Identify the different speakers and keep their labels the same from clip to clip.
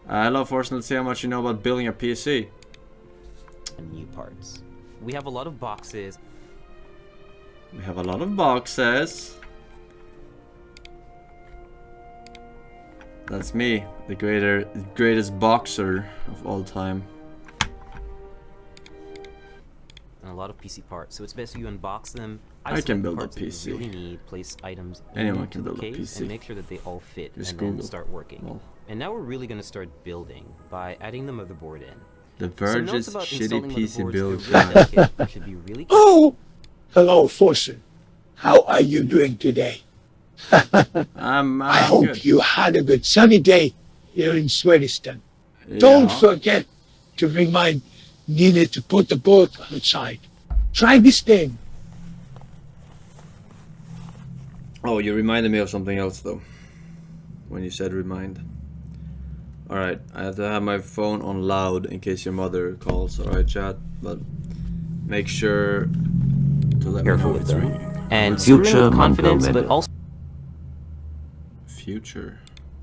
Speaker 1: Hello, Forsen. Let's see how much you know about building a PC.
Speaker 2: New parts. We have a lot of boxes.
Speaker 1: We have a lot of boxes. That's me, the greatest boxer of all time.
Speaker 2: And a lot of PC parts, so it's best you unbox them.
Speaker 1: I can build a
Speaker 2: parts that you
Speaker 1: PC.
Speaker 2: really need, place items
Speaker 1: Anyone can
Speaker 2: into the
Speaker 1: build a
Speaker 2: case,
Speaker 1: PC.
Speaker 2: and make sure that they all fit,
Speaker 1: Just
Speaker 2: and
Speaker 1: Google.
Speaker 2: then start working.
Speaker 1: Well.
Speaker 2: And now we're really going to start building by adding the motherboard in.
Speaker 1: The
Speaker 2: So
Speaker 1: Verge's
Speaker 2: notes about
Speaker 1: shitty
Speaker 2: installing
Speaker 1: PC
Speaker 2: motherboards,
Speaker 1: build.
Speaker 2: they're really delicate. It should be really
Speaker 3: Oh, hello, Forsen. How are you doing today?
Speaker 1: I'm
Speaker 3: I hope
Speaker 1: good.
Speaker 3: you had a good sunny day here in Swedistan.
Speaker 1: Yeah.
Speaker 3: Don't forget to remind Nina to put the board outside. Try this thing.
Speaker 1: Oh, you reminded me of something else though. When you said remind. Alright, I have to have my phone on loud in case your mother calls, alright chat? But make sure to let
Speaker 2: careful
Speaker 1: me know
Speaker 2: with
Speaker 1: it's
Speaker 2: them.
Speaker 1: ringing.
Speaker 2: And screw in
Speaker 4: Future
Speaker 2: with confidence, but
Speaker 4: Motherboard.
Speaker 2: also
Speaker 1: Future.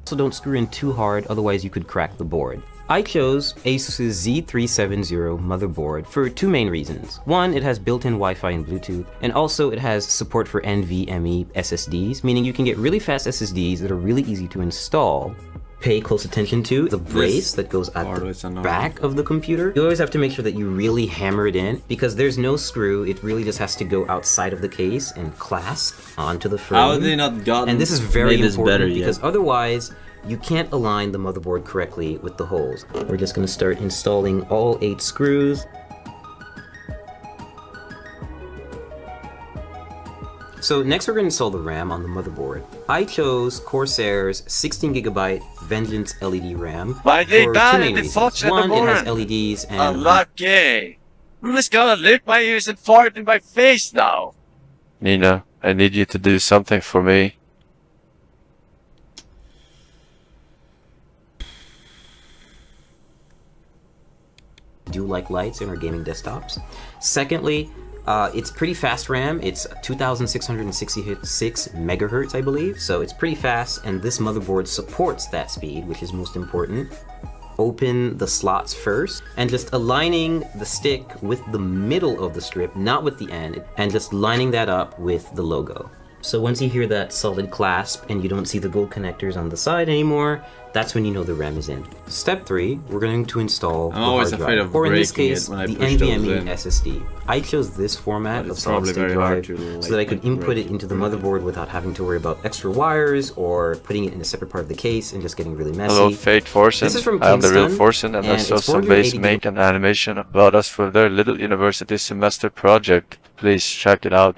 Speaker 2: don't screw in too hard, otherwise you could crack the board. I chose Asus's Z370 motherboard for two main reasons. One, it has built-in Wi-Fi and Bluetooth, and also it has support for NVMe SSDs, meaning you can get really fast SSDs that are really easy to install. Pay close attention to the brace that goes at
Speaker 1: part is
Speaker 2: the
Speaker 1: annoying.
Speaker 2: back of the computer. You always have to make sure that you really hammer it in, because there's no screw. It really just has to go outside of the case and clasp onto the frame.
Speaker 1: How have they not gotten
Speaker 2: And this is very
Speaker 1: made this
Speaker 2: important
Speaker 1: better yet?
Speaker 2: because otherwise you can't align the motherboard correctly with the holes. We're just going to start installing all 8 screws. So next we're going to install the RAM on the motherboard. I chose Corsair's 16GB Vengeance LED RAM for two main reasons. One, it has LEDs and
Speaker 5: Unlucky. I'm just gonna lick my ears and fart in my face now.
Speaker 4: Nina, I need you to do something for me.
Speaker 2: do like lights in our gaming desktops. Secondly, it's pretty fast RAM. It's 2666 megahertz, I believe, so it's pretty fast, and this motherboard supports that speed, which is most important. Open the slots first, and just aligning the stick with the middle of the strip, not with the end, and just lining that up with the logo. So once you hear that solid clasp and you don't see the gold connectors on the side anymore, that's when you know the RAM is in. Step 3, we're going to install the
Speaker 1: always
Speaker 2: hard
Speaker 1: afraid
Speaker 2: drive,
Speaker 1: of
Speaker 2: or in this
Speaker 1: breaking
Speaker 2: case,
Speaker 1: it when I
Speaker 2: the
Speaker 1: push those
Speaker 2: NVMe
Speaker 1: in.
Speaker 2: SSD. I chose this format
Speaker 1: But
Speaker 2: of
Speaker 1: it's
Speaker 2: solid
Speaker 1: probably
Speaker 2: state
Speaker 1: very hard
Speaker 2: drive
Speaker 1: to,
Speaker 2: so that I could input
Speaker 1: break
Speaker 2: it into the motherboard without having to worry about extra wires or putting it in a separate part of the case and just getting really messy.
Speaker 4: Hello, Fate Forsen.
Speaker 2: This is from
Speaker 4: I am the real
Speaker 2: Kingston,
Speaker 4: Forsen, and I
Speaker 2: and
Speaker 4: saw
Speaker 2: it's
Speaker 4: some
Speaker 2: 480
Speaker 4: base make an animation about us for their little university semester project. Please check it out.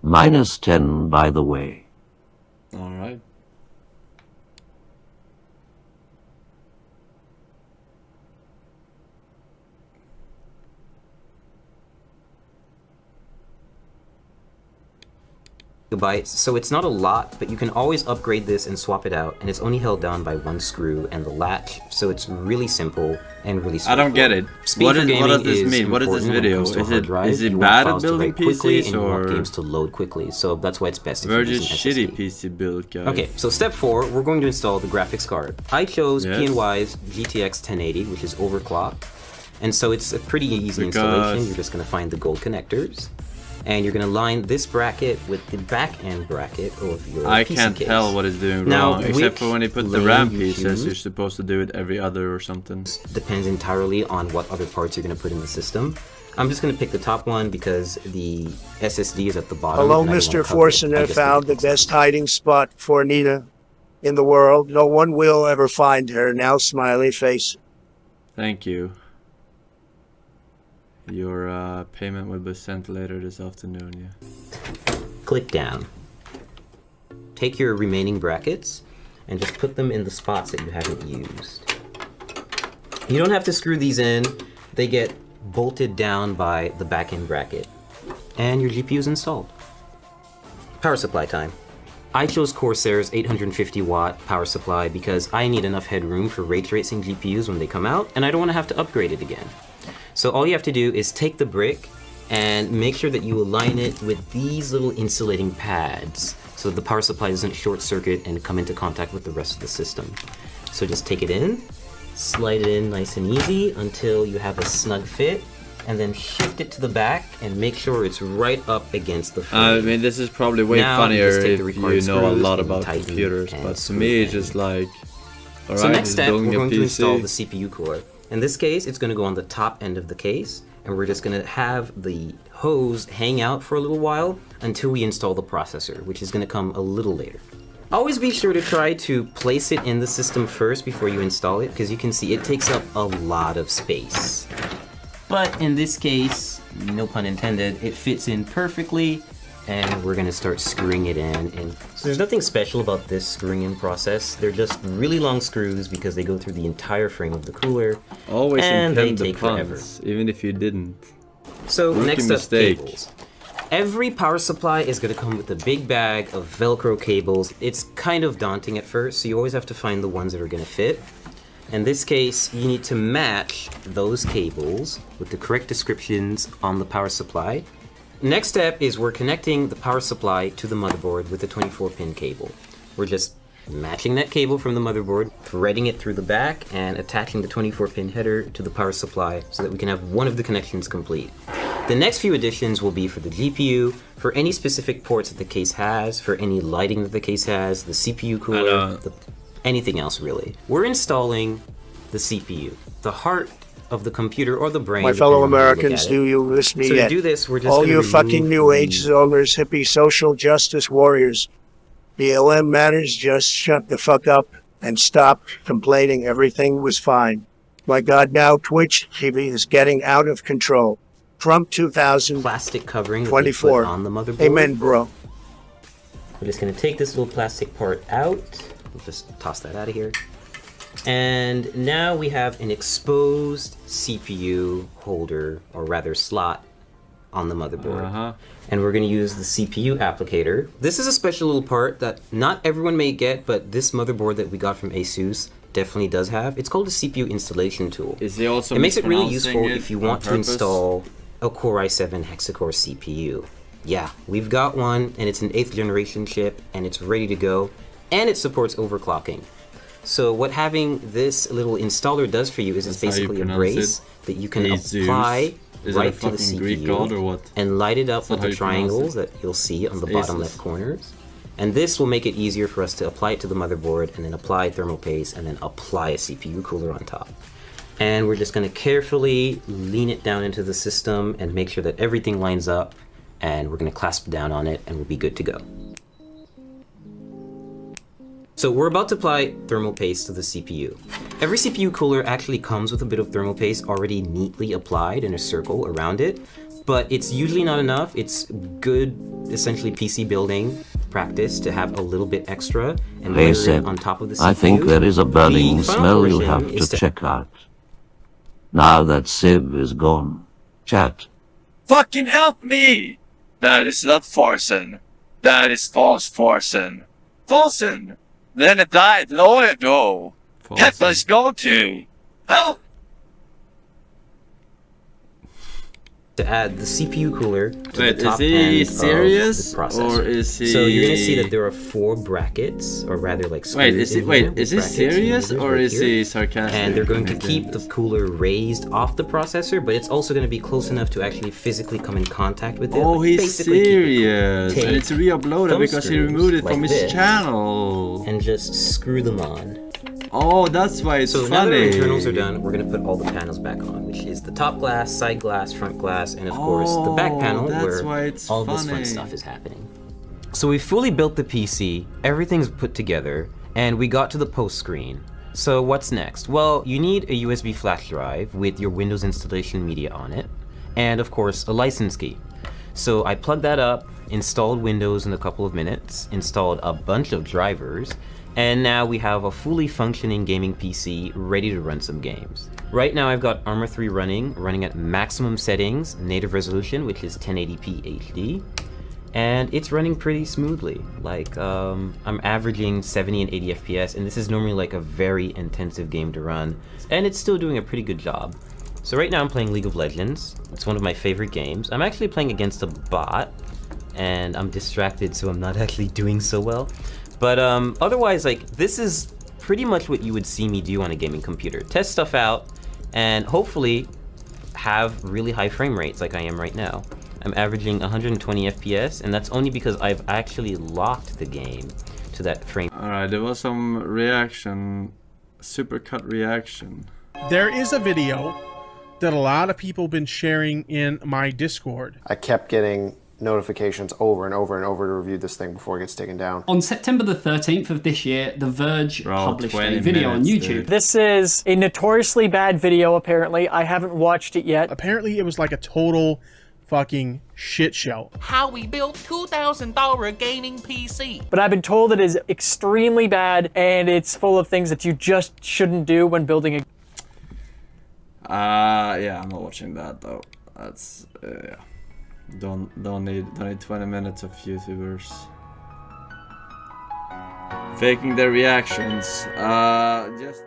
Speaker 6: -10, by the way.
Speaker 1: Alright.
Speaker 2: Gigabytes, so it's not a lot, but you can always upgrade this and swap it out, and it's only held down by one screw and the latch, so it's really simple and really
Speaker 1: I don't get it.
Speaker 2: Speed
Speaker 1: What
Speaker 2: for
Speaker 1: does
Speaker 2: gaming
Speaker 1: this
Speaker 2: is
Speaker 1: mean? What is this
Speaker 2: important when it
Speaker 1: video?
Speaker 2: comes to a
Speaker 1: Is
Speaker 2: hard
Speaker 1: it
Speaker 2: drive.
Speaker 1: is it
Speaker 2: You want
Speaker 1: bad at
Speaker 2: files to
Speaker 1: building
Speaker 2: write quickly,
Speaker 1: PCs
Speaker 2: and you want
Speaker 1: or
Speaker 2: games to load quickly, so that's why it's best if you're
Speaker 1: Verge's
Speaker 2: using
Speaker 1: shitty
Speaker 2: SSD.
Speaker 1: PC build, guys?
Speaker 2: Okay, so step 4, we're going to install the graphics card. I chose
Speaker 1: Yes.
Speaker 2: PNY's GTX 1080, which is overclocked, and so it's a pretty easy installation. You're just going to find the gold connectors, and you're going to line this bracket with the back end bracket of your
Speaker 1: I
Speaker 2: PC
Speaker 1: can't
Speaker 2: case.
Speaker 1: tell what it's doing
Speaker 2: Now,
Speaker 1: wrong, except
Speaker 2: which
Speaker 1: for when they put the
Speaker 2: lane
Speaker 1: RAM
Speaker 2: you
Speaker 1: pieces,
Speaker 2: choose
Speaker 1: you're supposed to do it every other or something.
Speaker 2: depends entirely on what other parts you're going to put in the system. I'm just going to pick the top one because the SSD is at the bottom.
Speaker 7: Hello,
Speaker 2: and I don't
Speaker 7: Mr.
Speaker 2: wanna cover it.
Speaker 7: Forsen.
Speaker 2: I
Speaker 7: I
Speaker 2: just
Speaker 7: found the
Speaker 2: picked it.
Speaker 7: best hiding spot for Nina in the world. No one will ever find her. Now, smiley face.
Speaker 1: Thank you. Your payment will be sent later this afternoon, yeah.
Speaker 2: Click down. Take your remaining brackets and just put them in the spots that you haven't used. You don't have to screw these in. They get bolted down by the back end bracket. And your GPU is installed. Power supply time. I chose Corsair's 850 watt power supply because I need enough headroom for ray tracing GPUs when they come out, and I don't want to have to upgrade it again. So all you have to do is take the brick and make sure that you align it with these little insulating pads so that the power supply doesn't short circuit and come into contact with the rest of the system. So just take it in slide it in nice and easy until you have a snug fit, and then shift it to the back and make sure it's right up against the frame.
Speaker 1: I mean, this is probably way
Speaker 2: Now,
Speaker 1: funnier
Speaker 2: just take
Speaker 1: if
Speaker 2: the
Speaker 1: you
Speaker 2: required
Speaker 1: know a
Speaker 2: screws
Speaker 1: lot
Speaker 2: and
Speaker 1: about
Speaker 2: tighten
Speaker 1: computers,
Speaker 2: and
Speaker 1: but to
Speaker 2: screw
Speaker 1: me
Speaker 2: it
Speaker 1: it's
Speaker 2: in.
Speaker 1: just like,
Speaker 2: So
Speaker 1: alright,
Speaker 2: next step, we're going to install the
Speaker 1: PC.
Speaker 2: CPU cooler. In this case, it's going to go on the top end of the case, and we're just going to have the hose hang out for a little while until we install the processor, which is going to come a little later. Always be sure to try to place it in the system first before you install it, because you can see it takes up a lot of space. But in this case, no pun intended, it fits in perfectly, and we're gonna start screwing it in. And so there's nothing special about this screwing in process. They're just really long screws because they go through the entire frame of the cooler.
Speaker 1: Always
Speaker 2: and they
Speaker 1: intend the
Speaker 2: take forever.
Speaker 1: puns, even if you didn't.
Speaker 2: So
Speaker 1: Rookie
Speaker 2: next up,
Speaker 1: mistake.
Speaker 2: cables. Every power supply is going to come with a big bag of Velcro cables. It's kind of daunting at first, so you always have to find the ones that are going to fit. In this case, you need to match those cables with the correct descriptions on the power supply. Next step is we're connecting the power supply to the motherboard with a 24-pin cable. We're just matching that cable from the motherboard, threading it through the back, and attaching the 24-pin header to the power supply so that we can have one of the connections complete. The next few additions will be for the GPU, for any specific ports that the case has, for any lighting that the case has, the CPU cooler, anything else really. We're installing the CPU, the heart of the computer or the brain.
Speaker 7: My fellow
Speaker 2: depending on how you look
Speaker 7: Americans,
Speaker 2: at
Speaker 7: do
Speaker 2: it.
Speaker 7: you listen to
Speaker 2: So
Speaker 7: yet?
Speaker 2: to do this, we're just
Speaker 7: All
Speaker 2: gonna
Speaker 7: you
Speaker 2: remove
Speaker 7: fucking New
Speaker 2: the-
Speaker 7: Age zoners, hippie, social justice warriors. BLM matters, just shut the fuck up and stop complaining everything was fine. My God, now Twitch TV is getting out of control. Trump 2024.
Speaker 2: plastic covering that they put on the motherboard.
Speaker 7: Amen, bro.
Speaker 2: We're just gonna take this little plastic part out. We'll just toss that out of here. And now we have an exposed CPU holder, or rather slot, on the motherboard. And we're gonna use the CPU applicator. This is a special little part that not everyone may get, but this motherboard that we got from ASUS definitely does have. It's called a CPU installation tool.
Speaker 1: Is he also
Speaker 2: It makes it really
Speaker 1: mispronouncing
Speaker 2: useful
Speaker 1: it
Speaker 2: if you
Speaker 1: on
Speaker 2: want to
Speaker 1: purpose?
Speaker 2: install a Core i7 hexa-core CPU. Yeah, we've got one, and it's an 8th generation chip, and it's ready to go, and it supports overclocking. So what having this little installer does for you is it's
Speaker 1: That's how you
Speaker 2: basically a
Speaker 1: pronounce
Speaker 2: brace
Speaker 1: it?
Speaker 2: that you can
Speaker 1: Jesus.
Speaker 2: apply
Speaker 1: Is it a
Speaker 2: right to the
Speaker 1: fucking Greek god or what?
Speaker 2: and light it up
Speaker 1: that
Speaker 2: with
Speaker 1: how
Speaker 2: the
Speaker 1: you pronounce
Speaker 2: triangles
Speaker 1: it?
Speaker 2: that you'll see on the
Speaker 1: It's
Speaker 2: bottom
Speaker 1: Asus.
Speaker 2: left corners. And this will make it easier for us to apply it to the motherboard, and then apply thermal paste, and then apply a CPU cooler on top. And we're just going to carefully lean it down into the system and make sure that everything lines up, and we're going to clasp down on it, and we'll be good to go. So we're about to apply thermal paste to the CPU. Every CPU cooler actually comes with a bit of thermal paste already neatly applied in a circle around it, but it's usually not enough. It's good, essentially PC building practice to have a little bit extra and
Speaker 6: They
Speaker 2: layer
Speaker 6: said,
Speaker 2: it on top of the CPU.
Speaker 6: I think there is a burning
Speaker 2: The final
Speaker 6: smell you
Speaker 2: version
Speaker 6: have
Speaker 2: is
Speaker 6: to check out. Now that Civ is gone. Chat.
Speaker 5: Fucking help me! That is not Forsen. That is false Forsen. Forsen! Then it died long ago. Let's go to. Help!
Speaker 2: to add the CPU cooler to
Speaker 1: Wait,
Speaker 2: the top
Speaker 1: is he
Speaker 2: end
Speaker 1: serious,
Speaker 2: of the processor.
Speaker 1: or is he?
Speaker 2: So you're gonna see that there are 4 brackets, or rather like
Speaker 1: Wait,
Speaker 2: screws
Speaker 1: is he?
Speaker 2: in
Speaker 1: Wait,
Speaker 2: here with
Speaker 1: is he
Speaker 2: brackets and
Speaker 1: serious
Speaker 2: lasers
Speaker 1: or
Speaker 2: right
Speaker 1: is
Speaker 2: here.
Speaker 1: he sarcastic?
Speaker 2: And they're going to
Speaker 1: when he's doing
Speaker 2: keep the
Speaker 1: this?
Speaker 2: cooler raised off the processor, but it's also going to be close enough to actually physically come in contact with it.
Speaker 1: Oh,
Speaker 2: like
Speaker 1: he's
Speaker 2: basically keep it
Speaker 1: serious,
Speaker 2: Take
Speaker 1: and it's re-uploaded
Speaker 2: thumb
Speaker 1: because he
Speaker 2: screws
Speaker 1: removed it
Speaker 2: like
Speaker 1: from his
Speaker 2: this
Speaker 1: channel.
Speaker 2: and just screw them on.
Speaker 1: Oh, that's why it's
Speaker 2: So now that
Speaker 1: funny.
Speaker 2: our internals are done, we're going to put all the panels back on, which is the top glass, side glass, front glass, and of course the back panel
Speaker 1: that's
Speaker 2: where
Speaker 1: why it's
Speaker 2: all this fun
Speaker 1: funny.
Speaker 2: stuff is happening. So we fully built the PC, everything's put together, and we got to the post screen. So what's next? Well, you need a USB flash drive with your Windows installation media on it, and of course a license key. So I plugged that up, installed Windows in a couple of minutes, installed a bunch of drivers, and now we have a fully functioning gaming PC ready to run some games. Right now I've got Arma 3 running at maximum settings, native resolution, which is 1080p HD, and it's running pretty smoothly. Like, I'm averaging 70 and 80 FPS, and this is normally like a very intensive game to run, and it's still doing a pretty good job. So right now I'm playing League of Legends. It's one of my favorite games. I'm actually playing against a bot, and I'm distracted, so I'm not actually doing so well. But otherwise, like, this is pretty much what you would see me do on a gaming computer. Test stuff out, and hopefully have really high frame rates like I am right now. I'm averaging 120 FPS, and that's only because I've actually locked the game to that frame.
Speaker 1: Alright, there was some reaction, supercut reaction.
Speaker 8: There is a video that a lot of people have been sharing in my Discord.
Speaker 9: I kept getting notifications over and over and over to review this thing before it gets taken down.
Speaker 10: On September the 13th of this year, The Verge published a
Speaker 1: 20
Speaker 10: video on
Speaker 1: minutes,
Speaker 10: YouTube.
Speaker 1: dude.
Speaker 11: This is a notoriously bad video, apparently. I haven't watched it yet.
Speaker 8: Apparently it was like a total fucking shit show.
Speaker 12: How we built $2,000 gaming PC.
Speaker 11: But I've been told it is extremely bad, and it's full of things that you just shouldn't do when building a...
Speaker 1: Yeah, I'm not watching that though. That's, yeah. Don't need 20 minutes of YouTubers faking their reactions. Just